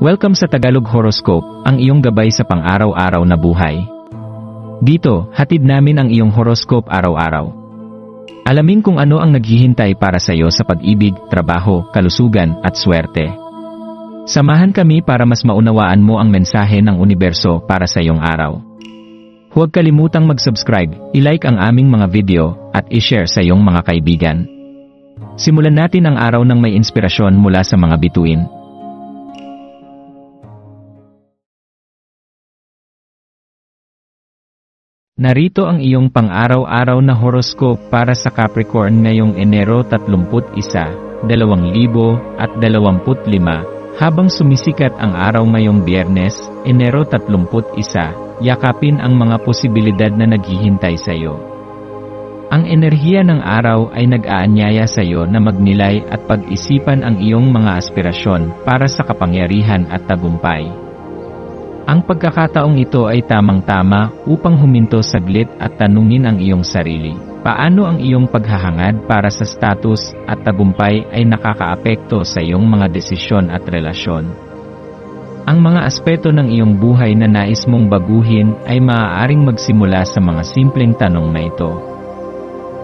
Welcome sa Tagalog Horoscope, ang iyong gabay sa pang-araw-araw na buhay. Dito, hatid namin ang iyong horoscope araw-araw. Alamin kung ano ang naghihintay para sa iyo sa pag-ibig, trabaho, kalusugan, at swerte. Samahan kami para mas maunawaan mo ang mensahe ng universo para sa iyong araw. Huwag kalimutang mag-subscribe, i-like ang aming mga video, at i-share sa iyong mga kaibigan. Simulan natin ang araw ng may inspirasyon mula sa mga bituin. Narito ang iyong pang-araw-araw na horoscope para sa Capricorn ngayong Enero 31, 2025, habang sumisikat ang araw ngayong Biyernes, Enero 31, yakapin ang mga posibilidad na naghihintay sa iyo. Ang enerhiya ng araw ay nag-aanyaya sa iyo na magnilay at pag-isipan ang iyong mga aspirasyon para sa kapangyarihan at tagumpay. Ang pagkakataong ito ay tamang-tama upang huminto saglit at tanungin ang iyong sarili. Paano ang iyong paghahangad para sa status at tagumpay ay nakakaapekto sa iyong mga desisyon at relasyon? Ang mga aspeto ng iyong buhay na nais mong baguhin ay maaaring magsimula sa mga simpleng tanong na ito.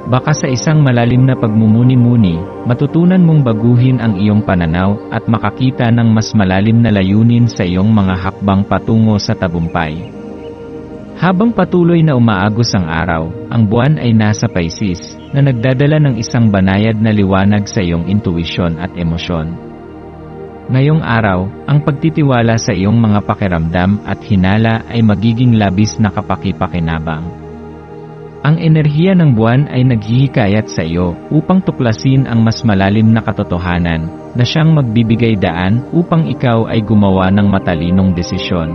Baka sa isang malalim na pagmumuni-muni, matutunan mong baguhin ang iyong pananaw at makakita ng mas malalim na layunin sa iyong mga hakbang patungo sa tagumpay. Habang patuloy na umaagos ang araw, ang buwan ay nasa Pisces, na nagdadala ng isang banayad na liwanag sa iyong intuisyon at emosyon. Ngayong araw, ang pagtitiwala sa iyong mga pakiramdam at hinala ay magiging labis na kapaki-pakinabang. Ang enerhiya ng buwan ay naghihikayat sa iyo upang tuklasin ang mas malalim na katotohanan na siyang magbibigay daan upang ikaw ay gumawa ng matalinong desisyon.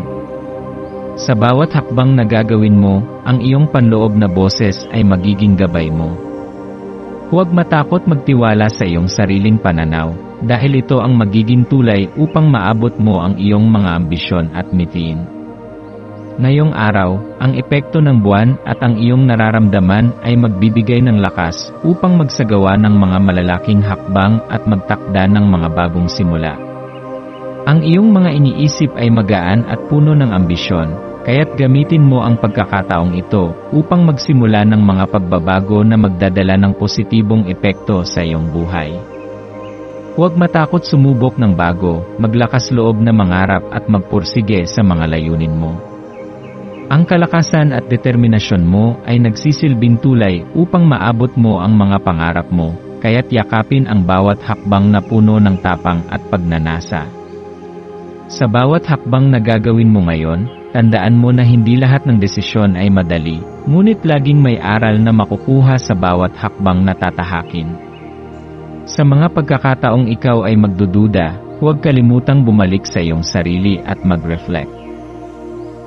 Sa bawat hakbang na gagawin mo, ang iyong panloob na boses ay magiging gabay mo. Huwag matakot magtiwala sa iyong sariling pananaw, dahil ito ang magiging tulay upang maabot mo ang iyong mga ambisyon at mithiin. Ngayong araw, ang epekto ng buwan at ang iyong nararamdaman ay magbibigay ng lakas upang magsagawa ng mga malalaking hakbang at magtakda ng mga bagong simula. Ang iyong mga iniisip ay magaan at puno ng ambisyon, kaya't gamitin mo ang pagkakataong ito upang magsimula ng mga pagbabago na magdadala ng positibong epekto sa iyong buhay. Huwag matakot sumubok ng bago, maglakas loob na mangarap at magpursige sa mga layunin mo. Ang kalakasan at determinasyon mo ay nagsisilbing tulay upang maabot mo ang mga pangarap mo, kaya't yakapin ang bawat hakbang na puno ng tapang at pagnanasa. Sa bawat hakbang na gagawin mo ngayon, tandaan mo na hindi lahat ng desisyon ay madali, ngunit laging may aral na makukuha sa bawat hakbang na tatahakin. Sa mga pagkakataong ikaw ay magdududa, huwag kalimutang bumalik sa iyong sarili at mag-reflect.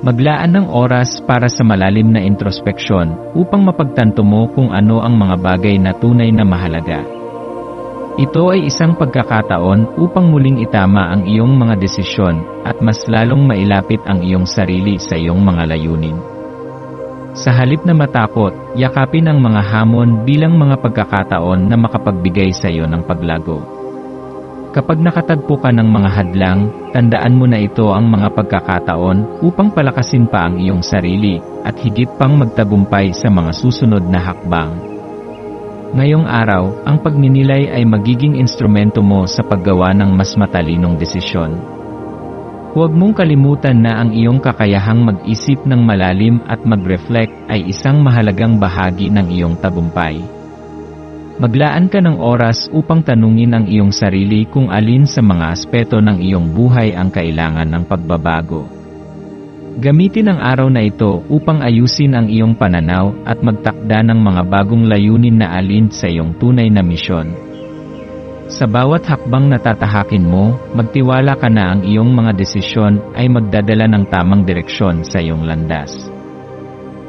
Maglaan ng oras para sa malalim na introspeksyon upang mapagtanto mo kung ano ang mga bagay na tunay na mahalaga. Ito ay isang pagkakataon upang muling itama ang iyong mga desisyon at mas lalong mailapit ang iyong sarili sa iyong mga layunin. Sa halip na matakot, yakapin ang mga hamon bilang mga pagkakataon na makapagbigay sa iyo ng paglago. Kapag nakatagpo ka ng mga hadlang, tandaan mo na ito ang mga pagkakataon upang palakasin pa ang iyong sarili at higit pang magtagumpay sa mga susunod na hakbang. Ngayong araw, ang pagninilay ay magiging instrumento mo sa paggawa ng mas matalinong desisyon. Huwag mong kalimutan na ang iyong kakayahang mag-isip ng malalim at mag-reflect ay isang mahalagang bahagi ng iyong tagumpay. Maglaan ka ng oras upang tanungin ang iyong sarili kung alin sa mga aspeto ng iyong buhay ang kailangan ng pagbabago. Gamitin ang araw na ito upang ayusin ang iyong pananaw at magtakda ng mga bagong layunin na alin sa iyong tunay na misyon. Sa bawat hakbang na tatahakin mo, magtiwala ka na ang iyong mga desisyon ay magdadala ng tamang direksyon sa iyong landas.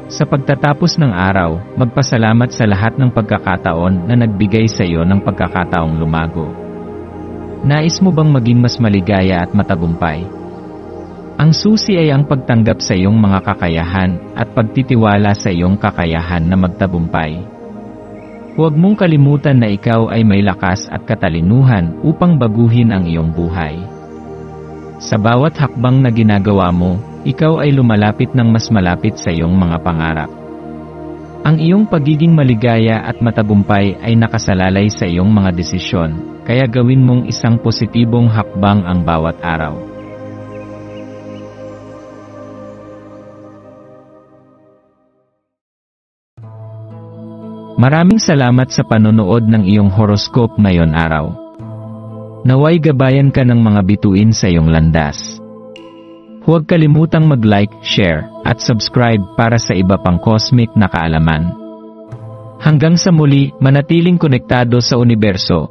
Sa pagtatapos ng araw, magpasalamat sa lahat ng pagkakataon na nagbigay sa iyo ng pagkakataong lumago. Nais mo bang maging mas maligaya at matagumpay? Ang susi ay ang pagtanggap sa iyong mga kakayahan at pagtitiwala sa iyong kakayahan na magtagumpay. Huwag mong kalimutan na ikaw ay may lakas at katalinuhan upang baguhin ang iyong buhay. Sa bawat hakbang na ginagawa mo, ikaw ay lumalapit ng mas malapit sa iyong mga pangarap. Ang iyong pagiging maligaya at matagumpay ay nakasalalay sa iyong mga desisyon, kaya gawin mong isang positibong hakbang ang bawat araw. Maraming salamat sa panonood ng iyong horoscope ngayon araw. Naway gabayan ka ng mga bituin sa iyong landas. Huwag kalimutang mag-like, share, at subscribe para sa iba pang cosmic na kaalaman. Hanggang sa muli, manatiling konektado sa universo,